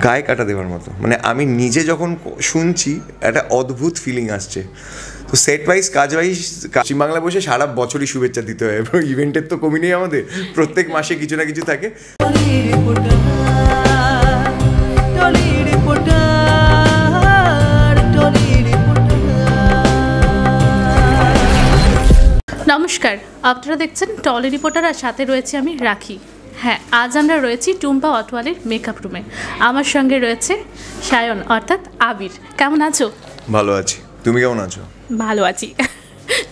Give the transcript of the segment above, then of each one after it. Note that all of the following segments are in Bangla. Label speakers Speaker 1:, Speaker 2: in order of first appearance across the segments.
Speaker 1: গায়ে কাটা দেওয়ার মতো, মানে আমি নিজে যখন শুনছি একটা অদ্ভুত ফিলিং আসছে। তো সেট ওয়াইজ কাজ ওয়াইজ পশ্চিমবাংলায় বসে সারা বছরই শুভেচ্ছা দিতে হয়, এবং ইভেন্টের তো কমি নেই আমাদের, প্রত্যেক মাসে কিছু না কিছু থাকে।
Speaker 2: নমস্কার, আপনারা দেখছেন টলি রিপোর্টার, আর সাথে রয়েছে আমি রাখি। হ্যাঁ, আজ আমরা রয়েছি টুম্পা অটোয়ালির মেকআপ রুমে। আমার সঙ্গে রয়েছে সায়ন অর্থাৎ আবির। কেমন আছো?
Speaker 1: ভালো আছি, তুমি কেমন আছো?
Speaker 2: ভালো আছি।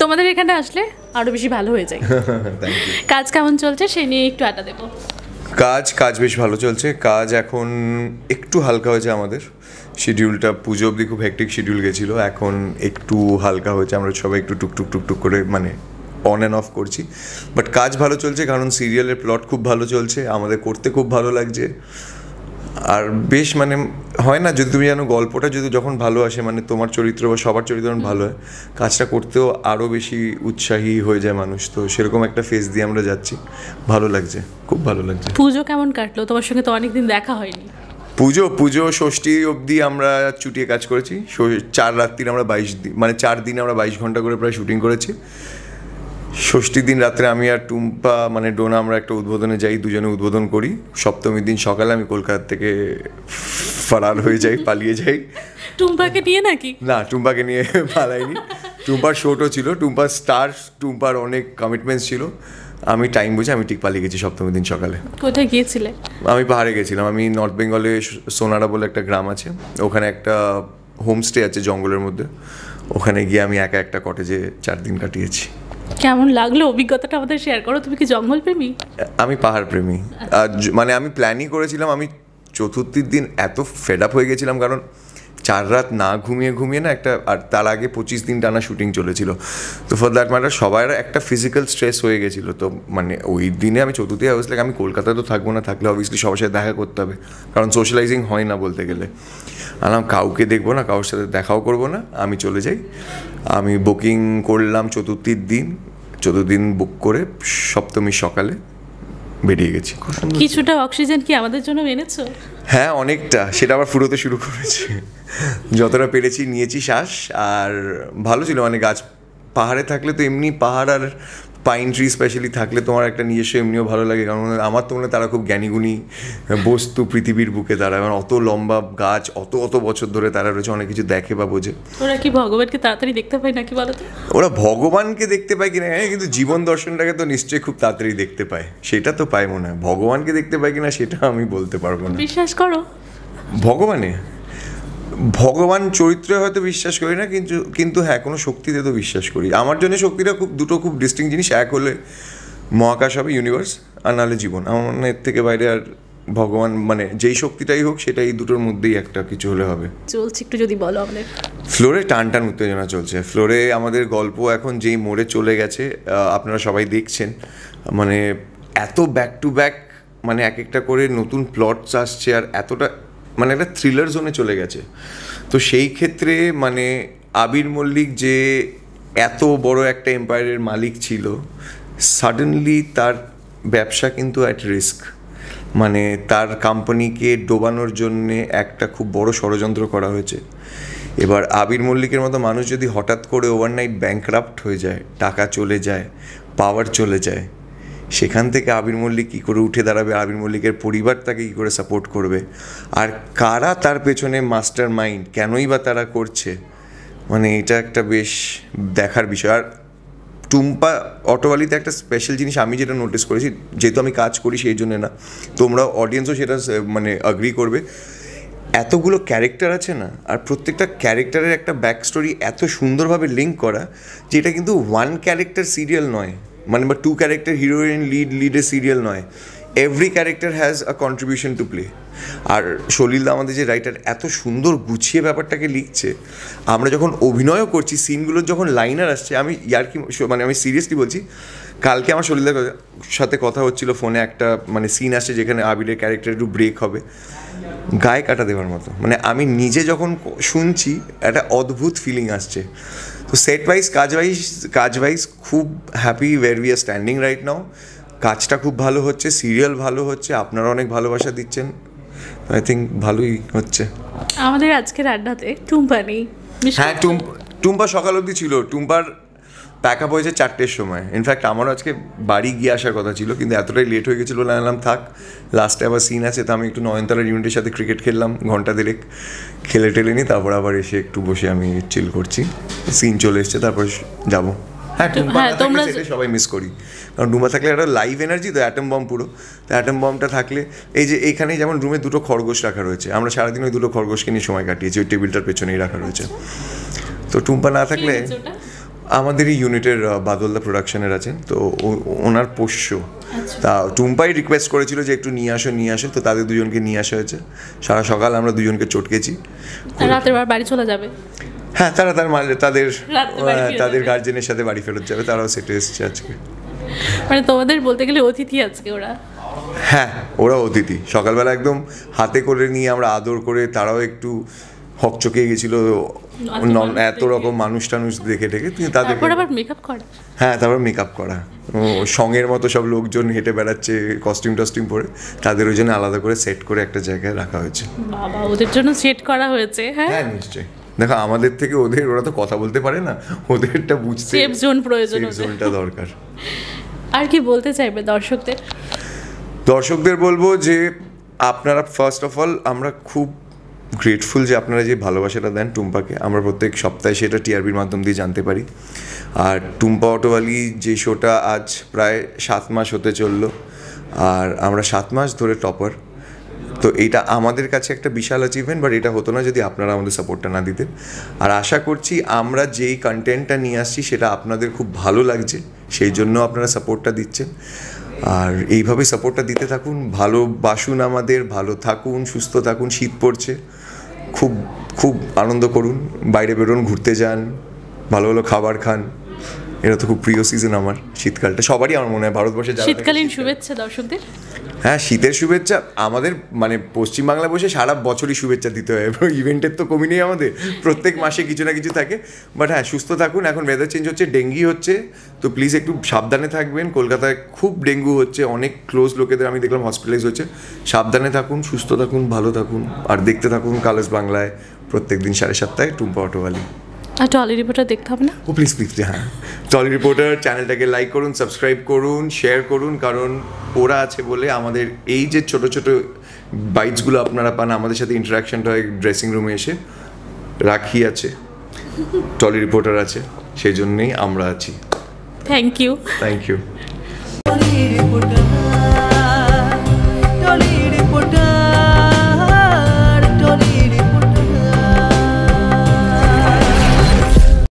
Speaker 2: তোমাদের এখানে আসলে আরও বেশি ভালো হয়ে যায়। কাজ কেমন চলছে সেই নিয়ে একটু আড্ডা দেবো।
Speaker 1: কাজ বেশ ভালো চলছে। কাজ এখন একটু হালকা হয়েছে আমাদের শিডিউলটা, পুজো অবধি খুব হেক্টিক শিডিউল গেছিলো, এখন একটু হালকা হয়েছে। আমরা সবাই একটু টুকটুক করে মানে অন অ্যান্ড অফ করছি, বাট কাজ ভালো চলছে, কারণ সিরিয়ালের প্লট খুব ভালো চলছে, আমাদের করতে খুব ভালো লাগছে। আর বেশ মানে হয় না, যদি তুমি জানো গল্পটা যদি যখন ভালো আসে, মানে তোমার চরিত্র বা সবার চরিত্র যখন ভালো হয়, কাজটা করতেও আরও বেশি উৎসাহী হয়ে যায় মানুষ। তো সেরকম একটা ফেজ দিয়ে আমরা যাচ্ছি, ভালো লাগছে, খুব ভালো লাগছে।
Speaker 2: পুজো কেমন কাটলো? তোমার সঙ্গে তো অনেকদিন দেখা হয়নি।
Speaker 1: পুজো ষষ্ঠী অবধি আমরা চুটিয়ে কাজ করেছি। 4 রাত্রির আমরা 22 দিন, মানে 4 দিন আমরা 22 ঘন্টা করে প্রায় শুটিং করেছি। ষষ্ঠীর দিন রাত্রে আমি আর টুম্পা মানে ডোনা আমরা একটা উদ্বোধনে যাই, দুজনে উদ্বোধন করি। সপ্তমীর দিন সকালে আমি কলকাতা থেকে ফারার হয়ে যাই, পালিয়ে যাই।
Speaker 2: টুম্পাকে নিয়ে নাকি? না,
Speaker 1: টুম্পাকে নিয়ে পালাইনি। টুম্পার শোটও ছিল, টুম্পার স্টার, টুম্পার অনেক কমিটমেন্টস ছিল। আমি টাইম বুঝে আমি ঠিক পালিয়ে গেছি সপ্তমীর দিন সকালে।
Speaker 2: কোথায় গিয়েছিলে?
Speaker 1: আমি পাহাড়ে গেছিলাম। আমি নর্থ বেঙ্গলে সোনারা বলে একটা গ্রাম আছে, ওখানে একটা হোমস্টে আছে জঙ্গলের মধ্যে, ওখানে গিয়ে আমি একা একটা কটেজে 4 দিন কাটিয়েছি।
Speaker 2: কেমন লাগলো অভিজ্ঞতাটা আমাদের শেয়ার করো। তুমি কি জঙ্গল প্রেমী?
Speaker 1: আমি পাহাড় প্রেমী। মানে আমি প্ল্যানই করেছিলাম, আমি চতুর্থীর দিন এত ফেড আপ হয়ে গেছিলাম, কারণ 4 রাত না ঘুমিয়ে না একটা, আর তার আগে 25 দিন টানা শুটিং চলেছিল। তো ফর দ্যাট ম্যাটার সবার একটা ফিজিক্যাল স্ট্রেস হয়ে গেছিলো। তো মানে ওই দিনে আমি চতুর্থী অবশ্যই আমি কলকাতায় তো থাকবো না, থাকলে অবভিয়াসলি সবার সাথে দেখা করতে হবে, কারণ সোশ্যালাইজিং হয় না বলতে গেলে। আলাম কাউকে দেখবো না, কারোর সাথে দেখাও করবো না, আমি চলে যাই। আমি বুকিং করলাম চতুর্থীর দিন বুক করে সপ্তমীর সকালে বেরিয়ে গেছি।
Speaker 2: কিছুটা অক্সিজেন কি আমাদের জন্য এনেছো?
Speaker 1: হ্যাঁ, অনেকটা। সেটা আবার ফুরোতে শুরু করেছে। যতটা পেরেছি নিয়েছি শ্বাস। আর ভালো ছিল, মানে গাছ পাহাড়ে থাকলে তো এমনি পাহাড় আর পাইন ট্রি স্পেশালি থাকলে তোমার একটা নিজস্ব এমনিও ভালো লাগে, কারণ আমার তো মনে হয় তারা খুব জ্ঞানীগুণী বস্তু পৃথিবীর বুকে। তারা মানে অত লম্বা গাছ, অত বছর ধরে তারা রয়েছে, অনেক কিছু দেখে বা বোঝে।
Speaker 2: ওরা কি ভগবানকে তাড়াতাড়ি দেখতে পায় নাকি বলো তো?
Speaker 1: ওরা ভগবানকে দেখতে পায় কিনা কিন্তু জীবন দর্শনটাকে তো নিশ্চয়ই খুব তাড়াতাড়ি দেখতে পায়, সেটা তো পায় মনে হয়। ভগবানকে দেখতে পায় কিনা সেটা আমি বলতে পারবো না।
Speaker 2: বিশ্বাস করো
Speaker 1: ভগবান চরিত্রে হয়তো বিশ্বাস করি না, কিন্তু হ্যাঁ কোনো শক্তিতে তো বিশ্বাস করি। আমার জন্য শক্তিটা দুটো খুব ডিস্টিংক্ট জিনিস। এক হলে মহাকাশ হবে, ইউনিভার্স, আর নাহলে জীবন। আমার মনে হয় এর থেকে বাইরে আর ভগবান মানে যেই শক্তিটাই হোক সেটা এই দুটোর মধ্যেই একটা কিছু হলে হবে।
Speaker 2: চলছে একটু যদি বলো আমাদের।
Speaker 1: ফ্লোরে টান উত্তেজনা চলছে। ফ্লোরে আমাদের গল্প এখন যেই মোড়ে চলে গেছে, আপনারা সবাই দেখছেন, মানে এত ব্যাক টু ব্যাক, মানে এক একটা করে নতুন প্লটস আসছে, আর এতটা মানে একটা থ্রিলার জোনে চলে গেছে। তো সেই ক্ষেত্রে মানে আবির মল্লিক যে এত বড় একটা এম্পায়ারের মালিক ছিল, সাডেনলি তার ব্যবসা কিন্তু অ্যাট রিস্ক। মানে তার কোম্পানিকে ডোবানোর জন্যে একটা খুব বড় ষড়যন্ত্র করা হয়েছে। এবার আবির মল্লিকের মতো মানুষ যদি হঠাৎ করে ওভারনাইট ব্যাংকরাপ্ট হয়ে যায়, টাকা চলে যায়, পাওয়ার চলে যায়, সেখান থেকে আবির মল্লিক কী করে উঠে দাঁড়াবে, আবির মল্লিকের পরিবার তাকে কী করে সাপোর্ট করবে, আর কারা তার পেছনে মাস্টার মাইন্ড, কেনই বা তারা করছে, মানে এটা একটা বেশ দেখার বিষয়। আর টুম্পা অটোওয়ালিতে একটা স্পেশাল জিনিস আমি যেটা নোটিস করেছি, যেহেতু আমি কাজ করি সেই জন্য না, তোমরা অডিয়েন্সও সেটা মানে অ্যাগ্রি করবে, এতগুলো ক্যারেক্টার আছে না, আর প্রত্যেকটা ক্যারেক্টারের একটা ব্যাক স্টোরি এত সুন্দরভাবে লিঙ্ক করা, যে এটা কিন্তু 1 ক্যারেক্টার সিরিয়াল নয়, মানে বা 2 ক্যারেক্টার হিরোইন লিডের সিরিয়াল নয়। Every character has a contribution to play. আর সলিলদা আমাদের যে রাইটার এত সুন্দর গুছিয়ে ব্যাপারটাকে লিখছে, আমরা যখন অভিনয়ও করছি, সিনগুলোর যখন লাইনার আসছে, আমি মানে আমি সিরিয়াসলি বলছি, কালকে আমার সলিলদার সাথে কথা হচ্ছিল ফোনে, একটা মানে সিন আসছে যেখানে আবিরের ক্যারেক্টার একটু ব্রেক হবে, গায়ে কাটা দেওয়ার মতো, মানে আমি নিজে যখন শুনছি একটা অদ্ভুত ফিলিং আসছে। তো সেট ওয়াইজ কাজ ওয়াইজ খুব happy where we are standing right now. কাজটা খুব ভালো হচ্ছে, সিরিয়াল ভালো হচ্ছে, আপনারা অনেক ভালোবাসা দিচ্ছেন, আই থিঙ্ক ভালোই হচ্ছে।
Speaker 2: আমাদের আজকের রান্নাতে টুম্পা নেই।
Speaker 1: হ্যাঁ, টুম্পা সকাল অবধি ছিল। টুম্পার প্যাক আপ হয়েছে 4টের সময়। ইনফ্যাক্ট আমারও আজকে বাড়ি গিয়ে আসার কথা ছিল, কিন্তু এতটাই লেট হয়ে গেছিলো না, এলাম থাক, লাস্টে আবার সিন আছে, তো আমি একটু নয়নতারার ইউনিটের সাথে ক্রিকেট খেললাম ঘন্টা দেড়েক, খেলে টেলে নিই, তারপর আবার এসে একটু বসে আমি চিল করছি। সিন চলে এসছে, তারপর যাবো। হ্যাঁ, টুম্পা তোমরা সবাই মিস করি, কারণ টুম্পা থাকলে একটা লাইভ এনার্জি, তো অ্যাটম বম পুরো। তো অ্যাটম বমটা থাকলে, এই যে এইখানেই যেমন রুমে 2টো খরগোশ রাখা রয়েছে, আমরা সারাদিন ওই 2টো খরগোশকে নিয়ে সময় কাটিয়েছি, ওই টেবিলটার পেছনেই রাখা রয়েছে। তো টুম্পা না থাকলে, আমাদের এই ইউনিটের বাদলদা প্রোডাকশনের আছেন, তো ওনার পোষ্য। তা টুম্পাই রিকোয়েস্ট করেছিল যে একটু নিয়ে আসো, তো তাদের দুজনকে নিয়ে আসা হয়েছে। সারা সকাল আমরা দুজনকে চটকেছি।
Speaker 2: রাতের বার বাড়ি চলে যাবে।
Speaker 1: হ্যাঁ, তাদের গার্জেনের সাথে বাড়ি ফেরত যাবে, তারাও সেটে এসছে আজকে।
Speaker 2: মানে তোমাদের বলতে গেলে অতিথি আজকে ওরা।
Speaker 1: হ্যাঁ, ওরা অতিথি। সকালবেলা একদম হাতে করে নিয়ে আমরা আদর করে, তারাও একটু হকচকে গেছিল এত রকম মানুষ টানুষ দেখে ঠেকে।
Speaker 2: তারপর আবার মেকআপ করা।
Speaker 1: হ্যাঁ, তারপর মেকআপ করা, সঙ্গের মতো সব লোকজন হেঁটে বেড়াচ্ছে কস্টিউম পরে, তাদের ওই জন্য আলাদা করে সেট করে একটা জায়গায় রাখা হয়েছে।
Speaker 2: বাবা, ওদের জন্য সেট করা হয়েছে?
Speaker 1: হ্যাঁ, নিশ্চয়ই। দেখো, আমাদের থেকে ওরা তো কথা বলতে পারে না, ওদেরটা বুঝতে
Speaker 2: সেফ জোন প্রয়োজন,
Speaker 1: সেফ জোনটা দরকার।
Speaker 2: আর কি বলতে চাইবে
Speaker 1: দর্শকদের বলবো যে আপনারা ফার্স্ট অফ অল, আমরা খুব গ্রেটফুল যে আপনারা যে ভালোবাসাটা দেন টুম্পাকে। আমরা প্রত্যেক সপ্তাহে সেটা টিআরপির মাধ্যম দিয়ে জানতে পারি। আর টুম্পা অটোয়ালি যে শোটা আজ প্রায় 7 মাস হতে চললো, আর আমরা 7 মাস ধরে টপার। তো এইটা আমাদের কাছে একটা বিশাল অ্যাচিভমেন্ট, বাট এটা হতো না যদি আপনারা আমাদের সাপোর্টটা না দিতেন। আর আশা করছি আমরা যেই কন্টেন্টটা নিয়ে আসছি সেটা আপনাদের খুব ভালো লাগছে, সেই জন্য আপনারা সাপোর্টটা দিচ্ছেন। আর এইভাবেই সাপোর্টটা দিতে থাকুন, ভালোবাসুন আমাদের, ভালো থাকুন, সুস্থ থাকুন। শীত পড়ছে, খুব খুব আনন্দ করুন, বাইরে বেরোন, ঘুরতে যান, ভালো ভালো খাবার খান। এটা তো খুব প্রিয় সিজন আমার, শীতকালটা সবারই আমার মনে হয় ভারতবর্ষে।
Speaker 2: শীতকালীন শুভেচ্ছা দর্শকদের।
Speaker 1: হ্যাঁ, শীতের শুভেচ্ছা আমাদের মানে পশ্চিমবাংলা বসে সারা বছরই শুভেচ্ছা দিতে হয়, ইভেন্টের তো কমি নেই আমাদের, প্রত্যেক মাসে কিছু না কিছু থাকে। বাট হ্যাঁ, সুস্থ থাকুন। এখন ওয়েদার চেঞ্জ হচ্ছে, ডেঙ্গি হচ্ছে, তো প্লিজ একটু সাবধানে থাকবেন। কলকাতায় খুব ডেঙ্গু হচ্ছে, অনেক ক্লোজ লোকেদের আমি দেখলাম হসপিটালাইজ হচ্ছে। সাবধানে থাকুন, সুস্থ থাকুন, ভালো থাকুন, আর দেখতে থাকুন কালার্স বাংলায় প্রত্যেক দিন 7:30 টুম্পা অটোওয়ালি।
Speaker 2: আর টলি রিপোর্টার দেখতে হবে না?
Speaker 1: প্লিজ, হ্যাঁ, টলি রিপোর্টার চ্যানেলটাকে লাইক করুন, সাবস্ক্রাইব করুন, শেয়ার করুন, কারণ ওরা আছে বলে আমাদের এই যে ছোট ছোট বাইটসগুলো আপনারা পান, আমাদের সাথে ইন্টারাকশনটা হয় ড্রেসিং রুমে এসে। রাখি আছে, টলি রিপোর্টার আছে, সেই জন্যেই আমরা আছি।
Speaker 2: Thank you.